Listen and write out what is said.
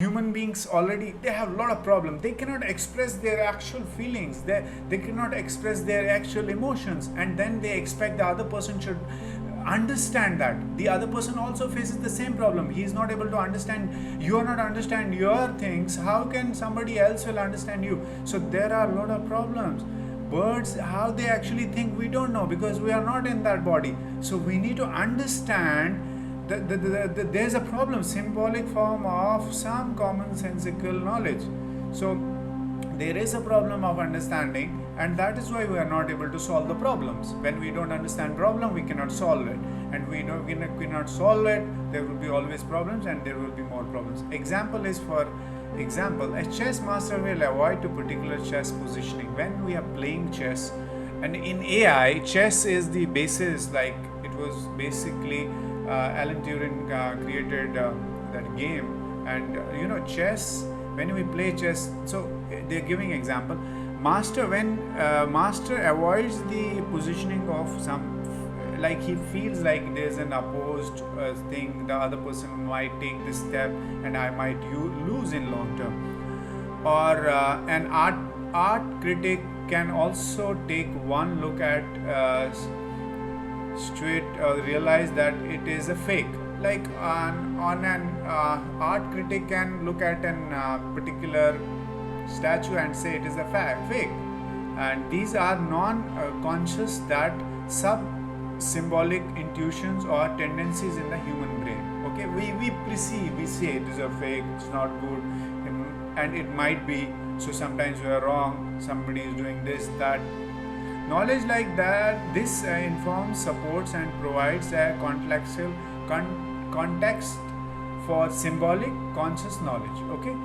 Human beings already, they have a lot of problems. They cannot express their actual feelings, they cannot express their actual emotions, and then they expect the other person should understand that. The other person also faces the same problem. He is not able to understand, you are not understand your things, how can somebody else will understand you? So there are a lot of problems. Birds, how they actually think, we don't know, because we are not in that body. So we need to understand there's a problem, symbolic form of some commonsensical knowledge. So there is a problem of understanding, and that is why we are not able to solve the problems. When we don't understand problem, we cannot solve it, and we cannot solve it, there will be always problems, and there will be more problems. Example is, for example, a chess master will avoid to particular chess positioning when we are playing chess. And in AI, chess is the basis, like it was basically Alan Turing created that game. And chess, when we play chess, so they're giving example, master, when master avoids the positioning of some, like he feels like there's an opposed thing, the other person might take this step and I might lose in long term. Or an art critic can also take one look at straight, realize that it is a fake. Like on an art critic can look at an particular statue and say it is a fake. And these are non-conscious, that sub-symbolic intuitions or tendencies in the human brain. Okay, we perceive, we say it is a fake, it's not good, and it might be. So sometimes we are wrong, somebody is doing this, that. Knowledge like that, this informs, supports, and provides a contextual context for symbolic conscious knowledge. Okay,